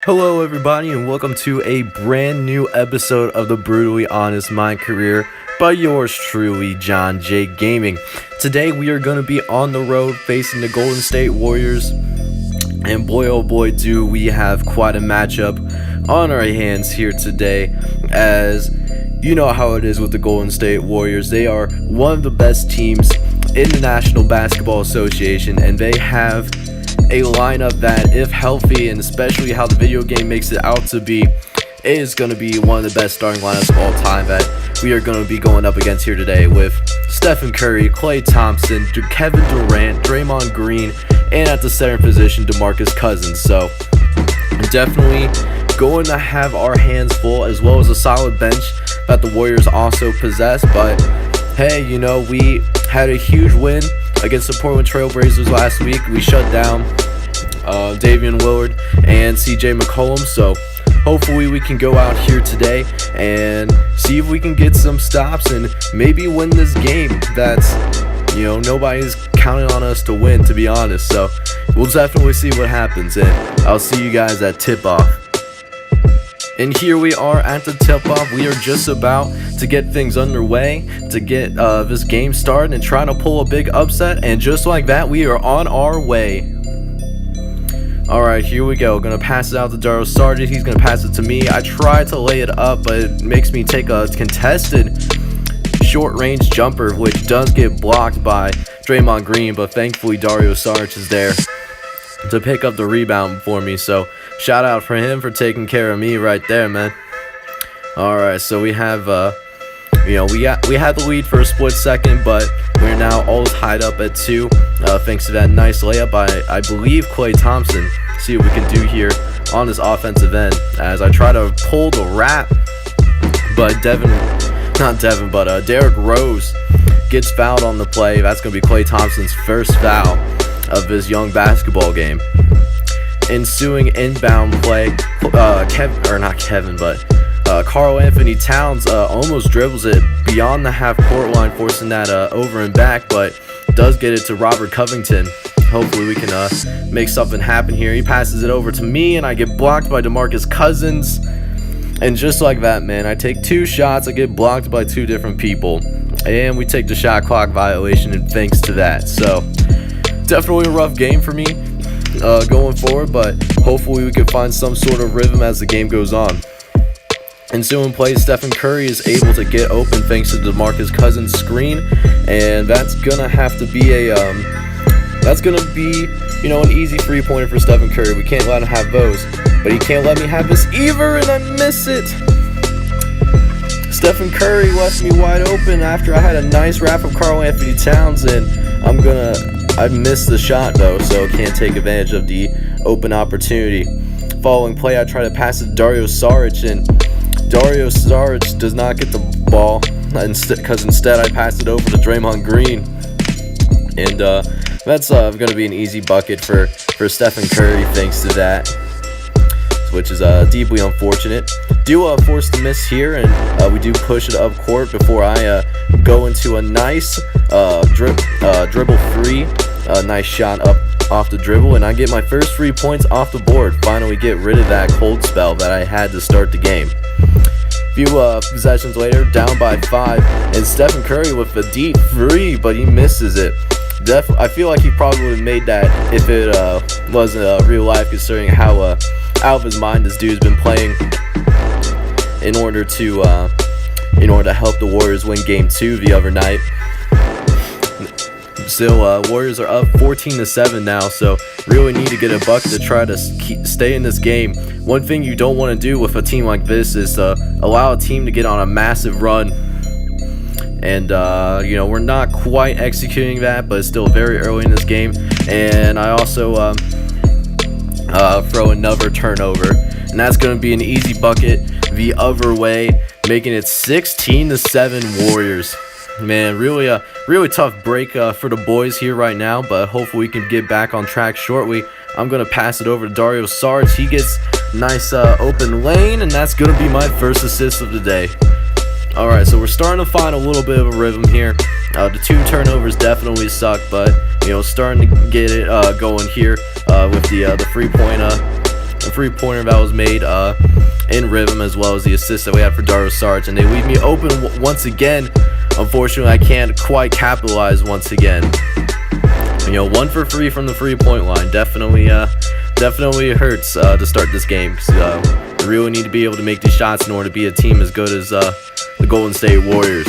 Hello everybody and welcome to a brand new episode of the Brutally Honest MyCareer by yours truly, John J. Gaming. Today we are going to be on the road facing the Golden State Warriors, and boy oh boy do we have quite a matchup on our hands here today, as you know how it is with the Golden State Warriors. They are one of the best teams in the National Basketball Association, and they have a lineup that, if healthy, and especially how the video game makes it out to be, is going to be one of the best starting lineups of all time that we are going to be going up against here today, with Stephen Curry, Klay Thompson, Kevin Durant, Draymond Green, and at the center position, DeMarcus Cousins. So definitely going to have our hands full, as well as a solid bench that the Warriors also possess. But hey, you know, we had a huge win against the Portland Trailblazers last week. We shut down Damian Lillard and CJ McCollum, so hopefully we can go out here today and see if we can get some stops and maybe win this game that's, you know, nobody's counting on us to win, to be honest. So we'll definitely see what happens, and I'll see you guys at tip-off. And here we are at the tip-off. We are just about to get things underway, to get this game started and trying to pull a big upset. And just like that, we are on our way. Alright, here we go. Gonna pass it out to Dario Saric. He's gonna pass it to me. I tried to lay it up, but it makes me take a contested short-range jumper, which does get blocked by Draymond Green. But thankfully, Dario Saric is there to pick up the rebound for me. So shout out for him for taking care of me right there, man. Alright, so we have we had the lead for a split second, but we're now all tied up at 2, thanks to that nice layup by, I believe, Klay Thompson. See what we can do here on this offensive end as I try to pull the wrap, but Derrick Rose gets fouled on the play. That's going to be Klay Thompson's first foul of his young basketball game. Ensuing inbound play, Karl Anthony Towns almost dribbles it beyond the half-court line, forcing that over and back, but does get it to Robert Covington. Hopefully we can make something happen here. He passes it over to me, and I get blocked by DeMarcus Cousins. And just like that, man, I take 2 shots, I get blocked by 2 different people, and we take the shot clock violation, and thanks to that. So definitely a rough game for me going forward, but hopefully we can find some sort of rhythm as the game goes on. Ensuing play, Stephen Curry is able to get open thanks to DeMarcus Cousins' screen, and that's gonna have to be you know, an easy 3-pointer for Stephen Curry. We can't let him have those, but he can't let me have this either, and I miss it. Stephen Curry left me wide open after I had a nice wrap of Karl Anthony Towns, and I missed the shot though, so can't take advantage of the open opportunity. Following play, I try to pass it to Dario Saric, and Dario Saric does not get the ball, because instead I pass it over to Draymond Green, and that's going to be an easy bucket for Stephen Curry thanks to that, which is deeply unfortunate. Do force the miss here, and we do push it up court before I go into a nice dribble 3, nice shot up off the dribble, and I get my first 3 points off the board. Finally get rid of that cold spell that I had to start the game. Few possessions later, down by 5, and Stephen Curry with a deep 3, but he misses it. I feel like he probably would have made that if it wasn't real life, considering how out of his mind this dude's been playing in order to help the Warriors win Game 2 the other night. Still, Warriors are up 14-7 now, so really need to get a bucket to try to stay in this game. One thing you don't want to do with a team like this is to allow a team to get on a massive run. And, you know, we're not quite executing that, but it's still very early in this game. And I also throw another turnover, and that's going to be an easy bucket the other way, making it 16-7 Warriors. Man, really tough break for the boys here right now, but hopefully we can get back on track shortly. I'm going to pass it over to Dario Saric. He gets nice open lane, and that's going to be my first assist of the day. Alright, so we're starting to find a little bit of a rhythm here. The 2 turnovers definitely suck, but, you know, starting to get it going here with the 3-point three-pointer that was made in rhythm, as well as the assist that we had for Dario Saric, and they leave me open once again. Unfortunately, I can't quite capitalize once again. 1 for 3 from the 3-point line. Definitely hurts to start this game. So, we really need to be able to make these shots in order to be a team as good as the Golden State Warriors.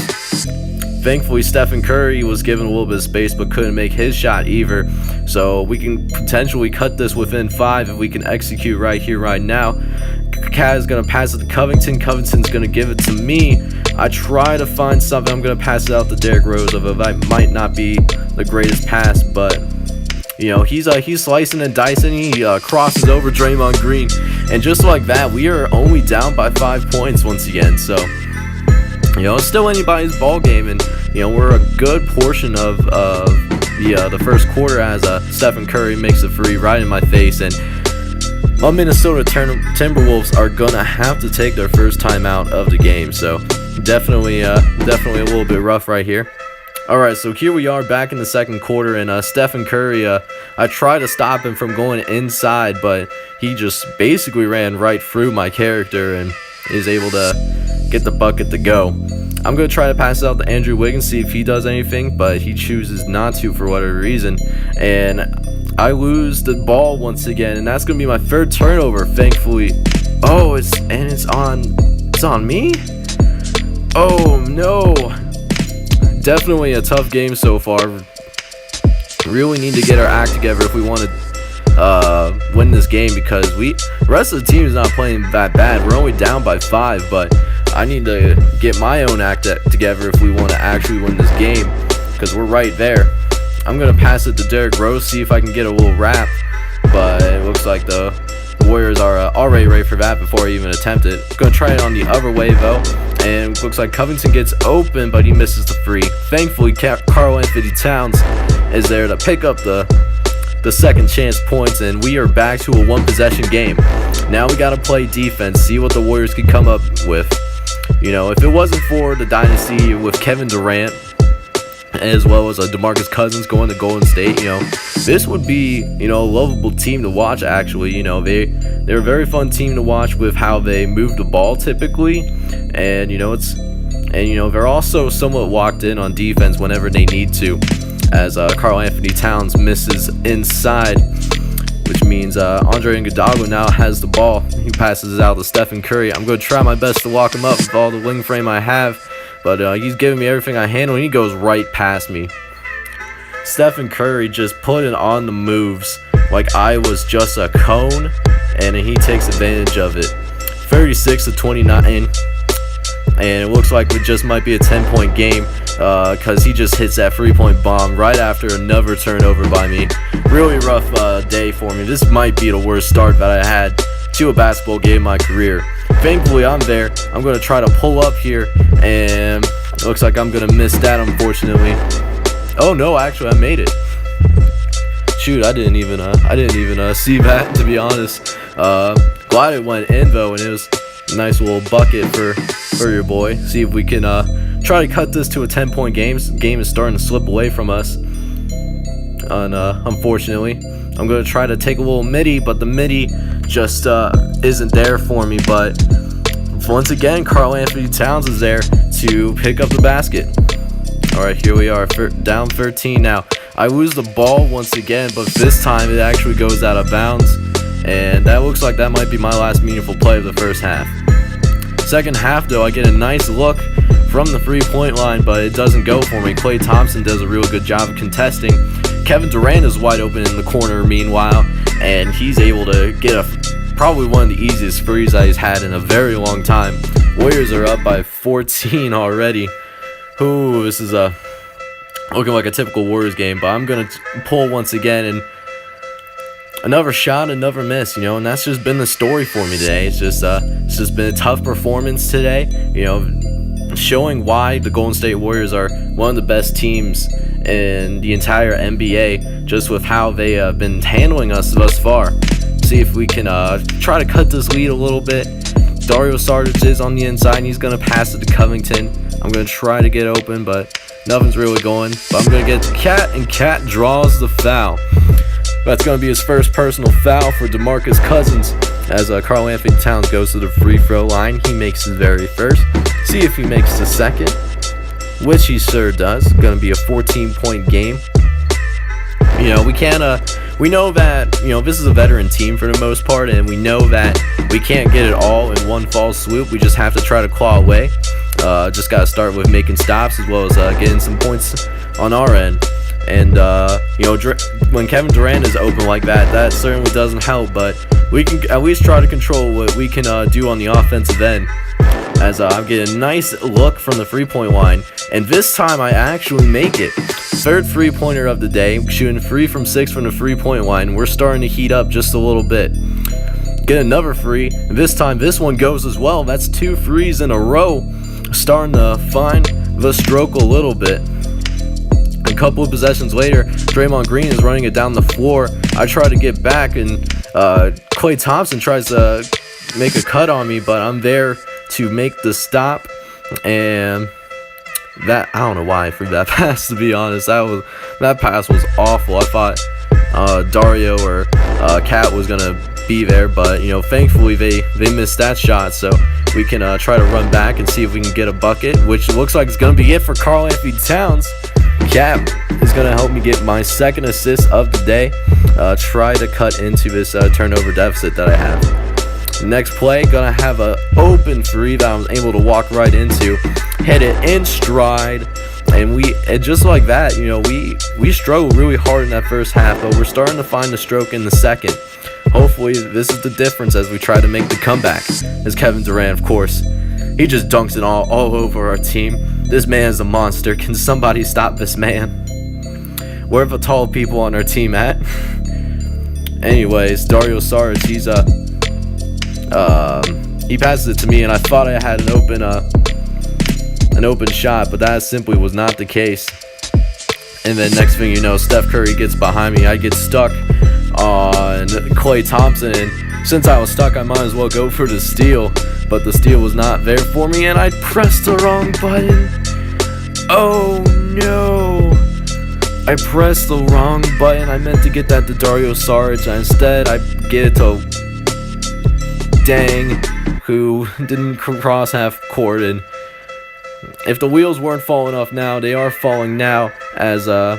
Thankfully, Stephen Curry was given a little bit of space but couldn't make his shot either. So we can potentially cut this within 5 if we can execute right here, right now. Cat is going to pass it to Covington. Covington's going to give it to me. I try to find something. I'm going to pass it out to Derrick Rose. Although that might not be the greatest pass, but he's slicing and dicing. He crosses over Draymond Green, and just like that, we are only down by 5 points once again. So it's still anybody's ball game, and we're a good portion of the first quarter as Stephen Curry makes a free right in my face, and my Minnesota Timberwolves are gonna have to take their first time out of the game. So definitely a little bit rough right here. Alright, so here we are back in the second quarter, and Stephen Curry, I tried to stop him from going inside, but he just basically ran right through my character and is able to get the bucket to go. I'm going to try to pass it out to Andrew Wiggins, see if he does anything, but he chooses not to for whatever reason, and I lose the ball once again, and that's going to be my third turnover, thankfully. Oh, it's on me? Oh, no. Definitely a tough game so far. Really need to get our act together if we want to win this game, because the rest of the team is not playing that bad. We're only down by 5, but I need to get my own act together if we want to actually win this game, because we're right there. I'm going to pass it to Derrick Rose, see if I can get a little wrap, but it looks like the Warriors are already ready for that before I even attempt it. I'm going to try it on the other way, though, and looks like Covington gets open, but he misses the free. Thankfully, Karl Anthony Towns is there to pick up the second chance points, and we are back to a one-possession game. Now we got to play defense, see what the Warriors can come up with. If it wasn't for the dynasty with Kevin Durant, as well as DeMarcus Cousins going to Golden State, this would be, a lovable team to watch, actually. They're a very fun team to watch with how they move the ball typically, and, they're also somewhat locked in on defense whenever they need to, as Karl Anthony Towns misses inside, which means Andre Iguodala now has the ball. He passes it out to Stephen Curry. I'm going to try my best to lock him up with all the wing frame I have, but he's giving me everything I handle, and he goes right past me. Stephen Curry just put it on the moves like I was just a cone, and he takes advantage of it. 36-29, and it looks like it just might be a 10-point game, because he just hits that 3-point bomb right after another turnover by me. Really rough day for me. This might be the worst start that I had to a basketball game in my career. Thankfully, I'm there. I'm going to try to pull up here, and it looks like I'm going to miss that, unfortunately. Oh no, actually I made it. Shoot, I didn't even see that, to be honest. Glad it went in though, and it was a nice little bucket for your boy. See if we can try to cut this to a 10-point game. Game is starting to slip away from us. Unfortunately, I'm going to try to take a little midi, but the midi just isn't there for me. But once again, Karl Anthony Towns is there to pick up the basket. Alright, here we are, down 13 now. I lose the ball once again, but this time it actually goes out of bounds, and that looks like that might be my last meaningful play of the first half. Second half though, I get a nice look from the 3-point line, but it doesn't go for me. Klay Thompson does a real good job of contesting. Kevin Durant is wide open in the corner meanwhile, and he's able to get probably one of the easiest threes that he's had in a very long time. Warriors are up by 14 already. Ooh, this is looking like a typical Warriors game, but I'm going to pull once again, and another shot, another miss, and that's just been the story for me today. It's just been a tough performance today, showing why the Golden State Warriors are one of the best teams in the entire NBA, just with how they have been handling us thus far. See if we can try to cut this lead a little bit. Dario Saric is on the inside, and he's going to pass it to Covington. I'm going to try to get open, but nothing's really going. But I'm going to get to Cat, and Cat draws the foul. That's going to be his first personal foul for DeMarcus Cousins. as Karl Anthony Towns goes to the free throw line. He makes his very first. See if he makes the second, which he sure does. Going to be a 14-point game. We know that, this is a veteran team for the most part, and we know that we can't get it all in one fall swoop. We just have to try to claw away. Just got to start with making stops as well as getting some points on our end. And, when Kevin Durant is open like that, that certainly doesn't help, but we can at least try to control what we can do on the offensive end. As I'm getting a nice look from the three-point line, and this time I actually make it. Third three-pointer of the day, shooting 3 from 6 from the three-point line. We're starting to heat up just a little bit. Get another free, and this time this one goes as well. That's 2 threes in a row. Starting to find the stroke a little bit. A couple of possessions later, Draymond Green is running it down the floor. I try to get back, and Klay Thompson tries to make a cut on me, but I'm there to make the stop. And that, I don't know why I threw that pass, to be honest. That pass was awful. I thought Dario or Cat was gonna be there, but thankfully they missed that shot, so we can try to run back and see if we can get a bucket, which looks like it's gonna be it for Karl Anthony Towns. Cat is gonna help me get my second assist of the day. Try to cut into this turnover deficit that I have. Next play, gonna have an open three that I was able to walk right into, hit it in stride, and just like that, we struggled really hard in that first half, but we're starting to find the stroke in the second. Hopefully this is the difference as we try to make the comeback. As Kevin Durant, of course, he just dunks it all over our team. This man is a monster. Can somebody stop this man? Where are the tall people on our team at? Anyways, Dario Saric, he passes it to me, and I thought I had an open shot, but that simply was not the case. And then next thing you know, Steph Curry gets behind me. I get stuck on Klay Thompson, and since I was stuck, I might as well go for the steal, but the steal was not there for me, and I pressed the wrong button. Oh no, I pressed the wrong button. I meant to get that to Dario Saric, and instead I get it to Dang, who didn't cross half court. And if the wheels weren't falling off now, they are falling now, as I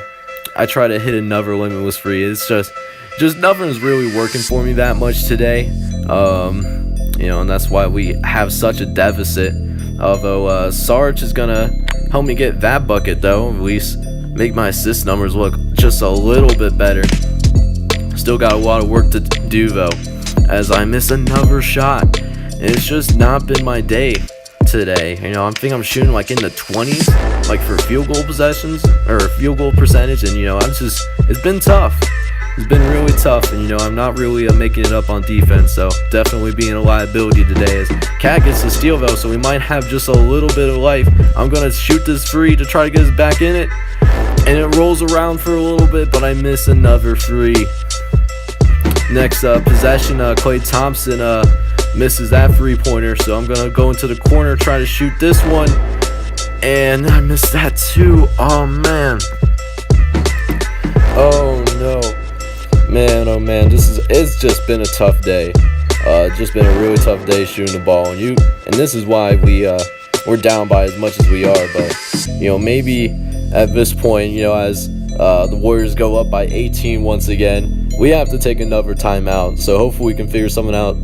try to hit another limitless free. It's just nothing's really working for me that much today, and that's why we have such a deficit. Although Sarge is gonna help me get that bucket, though, at least make my assist numbers look just a little bit better. Still got a lot of work to do, though, as I miss another shot, and it's just not been my day today. I think I'm shooting like in the 20s, like for field goal possessions or field goal percentage, and it's been tough. It's been really tough, and I'm not really making it up on defense, so definitely being a liability today. As Cat gets the steal, though, so we might have just a little bit of life. I'm gonna shoot this free to try to get us back in it, and it rolls around for a little bit, but I miss another free. Next possession, Klay Thompson misses that three-pointer, so I'm gonna go into the corner, try to shoot this one, and I missed that too. Oh man. Oh no. Man, oh man, it's just been a tough day. Just been a really tough day shooting the ball, and this is why we're down by as much as we are. But maybe at this point, as the Warriors go up by 18 once again, we have to take another timeout. So hopefully we can figure something out.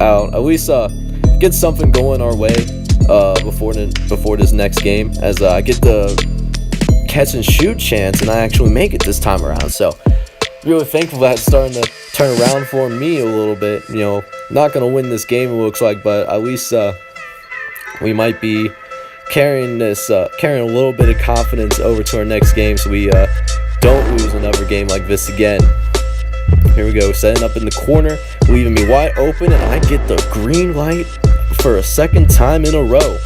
At least get something going our way before this next game, as I get the catch and shoot chance, and I actually make it this time around. So really thankful that's starting to turn around for me a little bit. Not going to win this game, it looks like, but at least we might be carrying a little bit of confidence over to our next game, so we don't lose another game like this again. Here we go, setting up in the corner, leaving me wide open, and I get the green light for a second time in a row.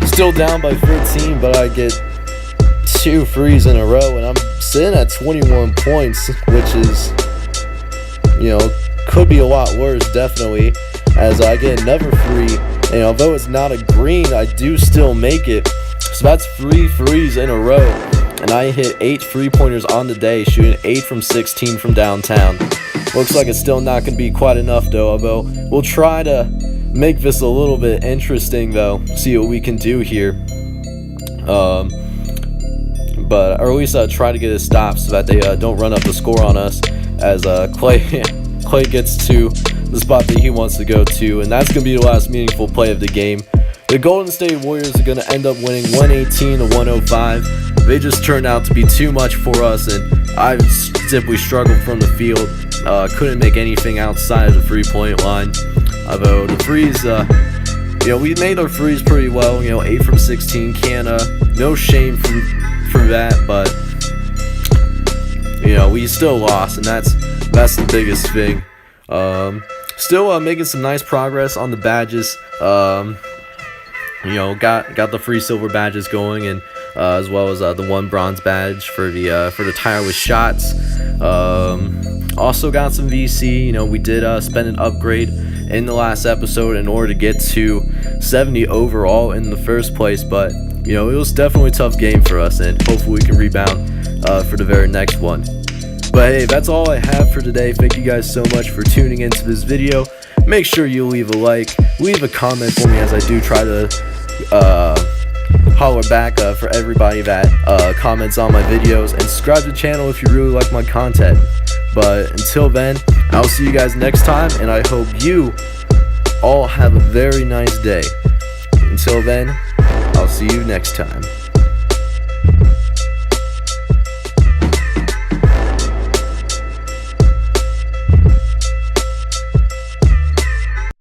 Still down by 13, but I get 2 threes in a row, and I'm sitting at 21 points, which is, could be a lot worse, definitely, as I get another free, and although it's not a green, I do still make it. So that's 3 threes in a row, and I hit 8 3-pointers on the day, shooting 8 from 16 from downtown. Looks like it's still not going to be quite enough though, although we'll try to make this a little bit interesting though, see what we can do here. But or at least try to get it stopped so that they don't run up the score on us as Clay gets to the spot that he wants to go to, and that's going to be the last meaningful play of the game. The Golden State Warriors are going to end up winning 118-105. They just turned out to be too much for us, and I simply struggled from the field. Couldn't make anything outside of the 3-point line. Although the threes, we made our threes pretty well. 8 from 16. No shame for that, but we still lost, and that's the biggest thing. Still making some nice progress on the badges. Got the free silver badges going, and as well as the 1 bronze badge for the tireless shots. Also got some VC. We did spend an upgrade in the last episode in order to get to 70 overall in the first place, but it was definitely a tough game for us, and hopefully we can rebound for the very next one. But hey, that's all I have for today. Thank you guys so much for tuning into this video. Make sure you leave a like, leave a comment for me, as I do try to holler back for everybody that comments on my videos, and subscribe to the channel if you really like my content. But until then, I'll see you guys next time, and I hope you all have a very nice day. Until then, I'll see you next time.